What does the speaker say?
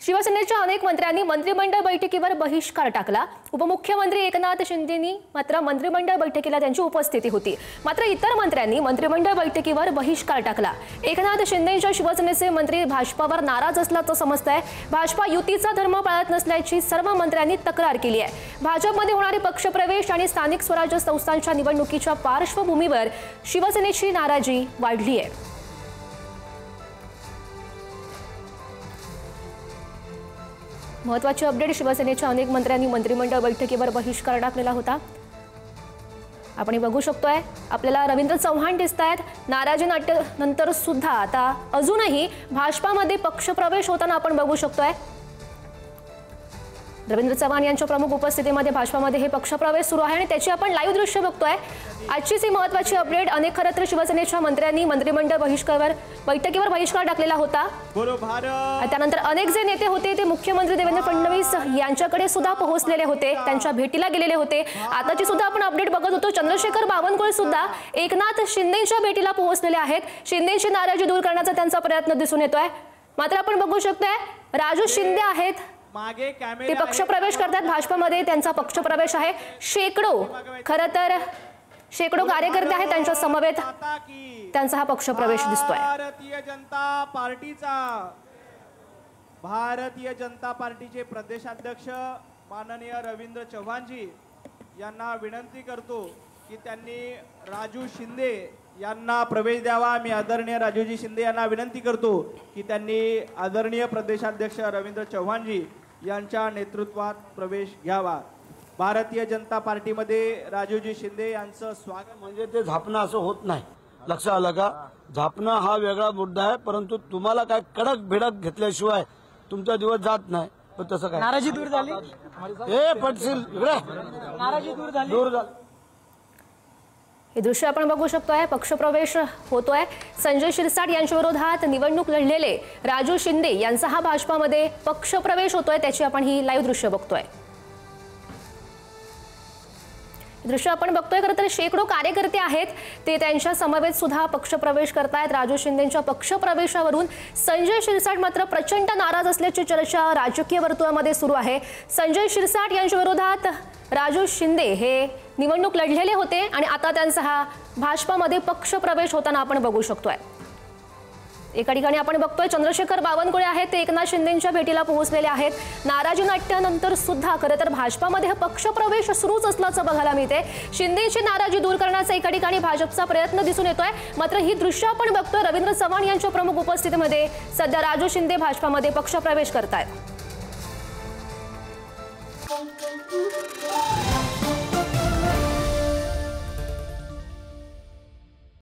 शिवसेनेच्या अनेक मंत्र्यांनी मंत्रिमंडळ बैठकीवर बहिष्कार टाकला। उपमुख्यमंत्री एकनाथ शिंदेंनी मात्र मंत्रिमंडळ बैठकीला त्यांची उपस्थिती होती, मात्र इतर मंत्र्यांनी मंत्रिमंडळ बैठकीवर बहिष्कार टाकला। एकनाथ शिंदेंच्या शिवसेनेचे मंत्री भाजपावर नाराज असल्याचं समजतंय। भाजपा युतीचा धर्म पाळत नसल्याची सर्व मंत्र्यांनी तक्रार केली आहे। भाजपमध्ये होणारे पक्षप्रवेश आणि स्थानिक स्वराज्य संस्थांच्या निवडणुकीच्या पार्श्वभूमीवर शिवसेनेची नाराजी वाढली आहे। महत्त्वाची अपडेट, शिवसेनेच्या अनेक मंत्र्यांनी मंत्रिमंडळ बैठकीवर बहिष्कार टाकलेला होता। आपण बघू शकतोय, आपल्याला रवींद्र चव्हाण दिसतायत। नाराजी नाट्य नंतर सुद्धा आता अजूनही भाजपामध्ये पक्षप्रवेश होताना आपण बघू शकतोय। रवींद्र चव्हाण यांच्या प्रमुख उपस्थितीमध्ये भाजपामध्ये हे पक्षप्रवेश सुरू आहे आणि त्याची आपण लाईव्ह दृश्य बघतोय। आजचीच ही महत्त्वाची अपडेट। अनेक खरं तर शिवसेनेच्या मंत्र्यांनी मंत्रिमंडळ बैठकीवर बहिष्कार टाकलेला होता। त्यानंतर अनेक जे नेते होते ते मुख्यमंत्री देवेंद्र फडणवीस यांच्याकडे सुद्धा पोहोचलेले होते, त्यांच्या भेटीला गेलेले होते। आताची सुद्धा आपण अपडेट बघत होतो, चंद्रशेखर बावनकुळे सुद्धा एकनाथ शिंदेंच्या भेटीला पोहोचलेले आहेत। शिंदेंची नाराजी दूर करण्याचा त्यांचा प्रयत्न दिसून येतोय। मात्र आपण बघू शकतोय, राजू शिंदे आहेत, ते पक्षप्रवेश करतात भाजपामध्ये, त्यांचा पक्षप्रवेश आहे। शेकडो कार्यकर्ते आहेत त्यांच्या समवेत, त्यांचा हा पक्षप्रवेश दिसतोय। भारतीय जनता पार्टीचे प्रदेशाध्यक्ष माननीय रवींद्र चव्हाणजी यांना विनंती करतो की त्यांनी राजू शिंदे यांना प्रवेश द्यावा। मी आदरणीय राजूजी शिंदे यांना विनंती करतो की त्यांनी आदरणीय प्रदेशाध्यक्ष रवींद्र चव्हाणजी यांच्या नेतृत्वात प्रवेश घ्यावा। भारतीय जनता पार्टीमध्ये राजूजी शिंदे यांचं स्वागत। म्हणजे ते झापणं असं होत नाही, लक्षात आलं का? झापणं हा वेगळा मुद्दा आहे, परंतु तुम्हाला काय कडक भिडक घेतल्याशिवाय तुमचा दिवस जात नाही। पण तसं काय नाराजी दूर झाली, हे पटशील इकडे नाराजी दूर झाली। हे दृश्य आपण बघू शकतोय, पक्षप्रवेश होतोय। संजय शिरसाट यांच्या विरोधात निवडणूक लढलेले राजू शिंदे यांचा हा भाजपामध्ये पक्षप्रवेश होतोय, त्याची आपण ही लाईव्ह दृश्य बघतोय। दृश्य आपण बघतोय, खरं तर शेकडो कार्यकर्ते आहेत, ते त्यांच्या समवेत सुद्धा पक्षप्रवेश करतायत। राजू शिंदेंच्या पक्षप्रवेशावरून संजय शिरसाट मात्र प्रचंड नाराज असल्याची चर्चा राजकीय वर्तुळामध्ये सुरू आहे। संजय शिरसाट यांच्या विरोधात राजू शिंदे हे निवडणूक लढलेले होते आणि आता त्यांचा हा भाजपामध्ये पक्षप्रवेश होताना आपण बघू शकतोय। एका ठिकाणी आपण बघतोय चंद्रशेखर बावनकुळे आहेत, ते एकनाथ शिंदेंच्या भेटीला पोहोचलेले आहेत। नाराजी नाट्यानंतर सुद्धा खरं तर भाजपामध्ये पक्षप्रवेश सुरूच असल्याचं बघायला मिळते। शिंदेची नाराजी दूर करण्याचा एका ठिकाणी भाजपचा प्रयत्न दिसून येतोय, मात्र ही दृश्य आपण बघतोय रवींद्र चव्हाण यांच्या प्रमुख उपस्थितीमध्ये सध्या राजू शिंदे भाजपामध्ये पक्षप्रवेश करतायत।